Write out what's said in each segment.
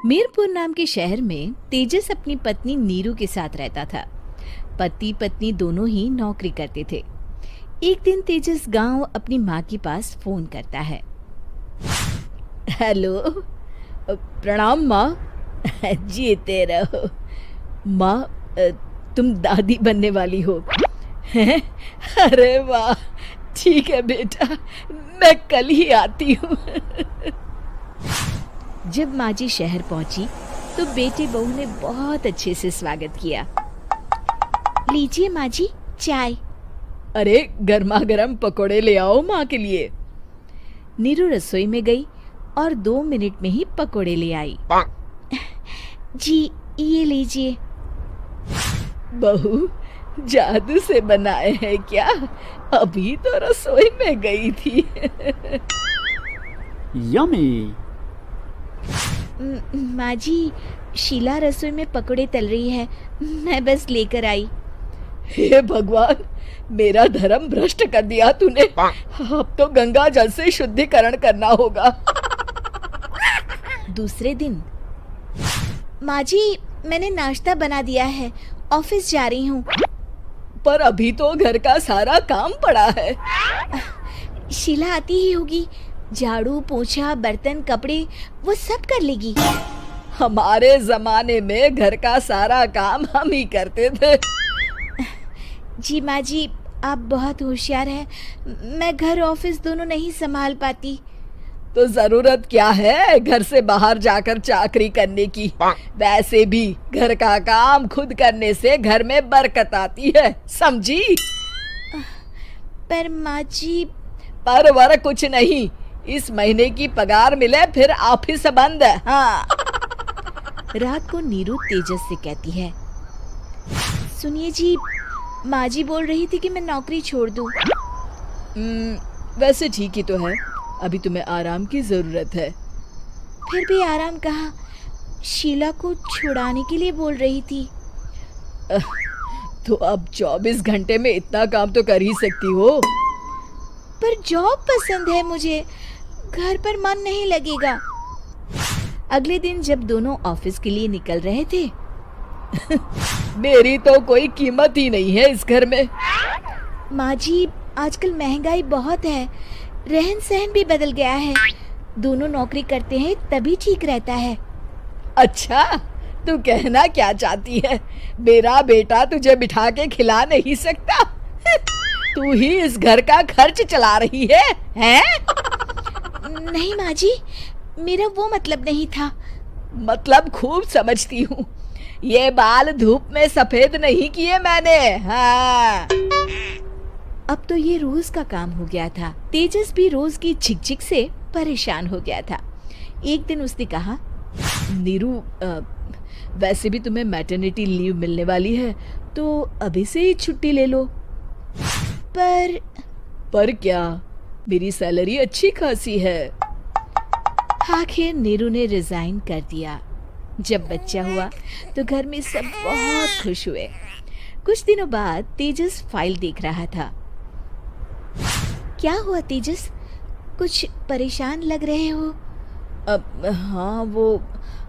मीरपुर नाम के शहर में तेजस अपनी पत्नी नीरू के साथ रहता था। पति पत्नी दोनों ही नौकरी करते थे। एक दिन तेजस गांव अपनी माँ के पास फोन करता है। हेलो, प्रणाम माँ। जीते रहो माँ, तुम दादी बनने वाली हो हैं? अरे वाह, ठीक है बेटा, मैं कल ही आती हूँ। जब माँ जी शहर पहुंची तो बेटे बहू ने बहुत अच्छे से स्वागत किया। लीजिए माँ जी, चाय। अरे गर्मा गर्म पकोड़े ले आओ माँ के लिए। नीरू रसोई में गई और 2 मिनट में ही पकोड़े ले आई। जी ये लीजिए। बहू जादू से बनाए हैं क्या? अभी तो रसोई में गई थी। यम्मी। माँ जी, शीला रसोई में पकोड़े तल रही है, मैं बस लेकर आई। हे भगवान, मेरा धर्म भ्रष्ट कर दिया तूने। अब तो गंगा जल से शुद्धिकरण करना होगा। दूसरे दिन, माँ जी मैंने नाश्ता बना दिया है, ऑफिस जा रही हूँ। पर अभी तो घर का सारा काम पड़ा है। शीला आती ही होगी, झाड़ू पोछा बर्तन कपड़े वो सब कर लेगी। हमारे जमाने में घर का सारा काम हम ही करते थे। जी माँ जी, आप बहुत होशियार हैं, मैं घर ऑफिस दोनों नहीं संभाल पाती। तो जरूरत क्या है घर से बाहर जाकर चाकरी करने की? वैसे भी घर का काम खुद करने से घर में बरकत आती है, समझी? पर माँ जी। पर वर कुछ नहीं, इस महीने की पगार मिले फिर ऑफिस बंद है। हाँ। रात को नीरू तेजस से कहती है, सुनिए जी, माँ जी बोल रही थी कि मैं नौकरी छोड़ दूं। वैसे ठीक ही तो है, अभी तुम्हें आराम की जरूरत है। फिर भी आराम कहाँ, शीला को छुड़ाने के लिए बोल रही थी। तो अब 24 घंटे में इतना काम तो कर ही सकती हो। पर जॉब पसंद है मुझे, घर पर मन नहीं लगेगा। अगले दिन जब दोनों ऑफिस के लिए निकल रहे थे, मेरी तो कोई कीमत ही नहीं है इस घर में। माँ जी, आजकल महंगाई बहुत है, रहन सहन भी बदल गया है, दोनों नौकरी करते हैं तभी ठीक रहता है। अच्छा, तू कहना क्या चाहती है? मेरा बेटा तुझे बिठा के खिला नहीं सकता? तू ही इस घर का खर्च चला रही है, हैं? नहीं माँ जी, मेरा वो मतलब नहीं था। मतलब खूब समझती हूँ, ये बाल धूप में सफेद नहीं किए मैंने। हाँ। अब तो ये रोज का काम हो गया था। तेजस भी रोज की झिकझिक से परेशान हो गया था। एक दिन उसने कहा, नीरू, वैसे भी तुम्हें मैटरनिटी लीव मिलने वाली है, तो अभी से ही छुट्टी ले लो। पर क्या, मेरी सैलरी अच्छी खासी है। आखिर नीरू ने रिजाइन कर दिया। जब बच्चा हुआ तो घर में सब बहुत खुश हुए। कुछ दिनों बाद तेजस फाइल देख रहा था। क्या हुआ तेजस, कुछ परेशान लग रहे हो? हाँ, वो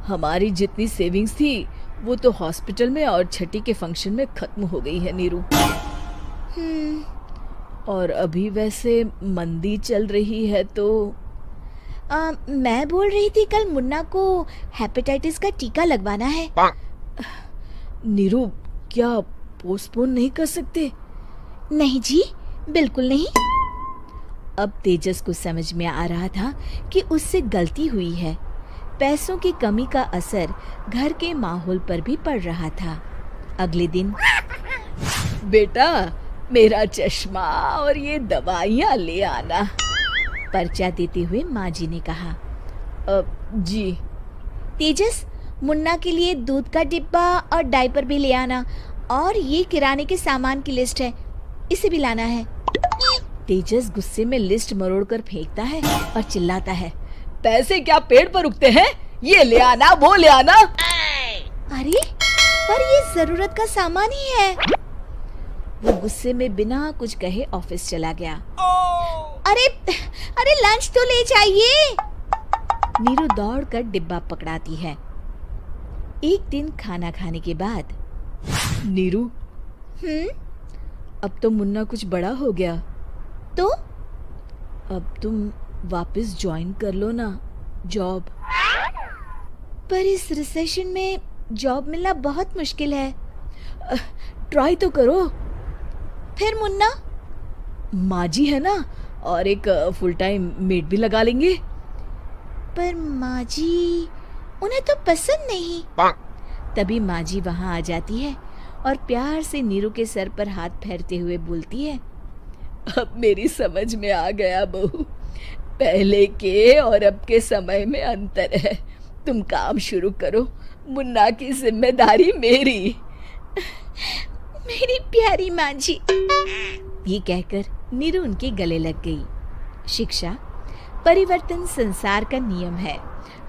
हमारी जितनी सेविंग्स थी वो तो हॉस्पिटल में और छठी के फंक्शन में खत्म हो गई है नीरू। और अभी वैसे मंदी चल रही है तो मैं बोल रही थी कल मुन्ना को हेपेटाइटिस का टीका लगवाना है। नीरू, क्या पोस्टपोन नहीं कर सकते? नहीं जी, बिल्कुल नहीं। अब तेजस को समझ में आ रहा था कि उससे गलती हुई है। पैसों की कमी का असर घर के माहौल पर भी पड़ रहा था। अगले दिन, बेटा मेरा चश्मा और ये दवाइयाँ ले आना, पर्चा देते हुए माँ जी ने कहा। जी। तेजस, मुन्ना के लिए दूध का डिब्बा और डायपर भी ले आना, और ये किराने के सामान की लिस्ट है, इसे भी लाना है। तेजस गुस्से में लिस्ट मरोड़कर फेंकता है और चिल्लाता है, पैसे क्या पेड़ पर उगते हैं? ये ले आना, वो ले आना। अरे, पर ये जरूरत का सामान ही है। वो गुस्से में बिना कुछ कहे ऑफिस चला गया। अरे लंच तो ले जाइए। नीरू दौड़कर डिब्बा पकड़ाती है। एक दिन खाना खाने के बाद, नीरू, अब तो मुन्ना कुछ बड़ा हो गया, तो अब तुम वापस ज्वाइन कर लो ना जॉब। पर इस रिसेशन में जॉब मिलना बहुत मुश्किल है। ट्राई तो करो। फिर मुन्ना? माँ जी है ना, और एक फुल टाइम मेड भी लगा लेंगे। पर माँ जी, उन्हें तो पसंद नहीं। तभी माँ जी वहाँ आ जाती है और प्यार से नीरू के सर पर हाथ फेरते हुए बोलती है, अब मेरी समझ में आ गया बहू, पहले के और अब के समय में अंतर है। तुम काम शुरू करो, मुन्ना की जिम्मेदारी मेरी। मेरी प्यारी माँ जी। ये कहकर नीरू उनके गले लग गई। शिक्षा, परिवर्तन संसार का नियम है,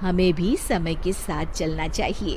हमें भी समय के साथ चलना चाहिए।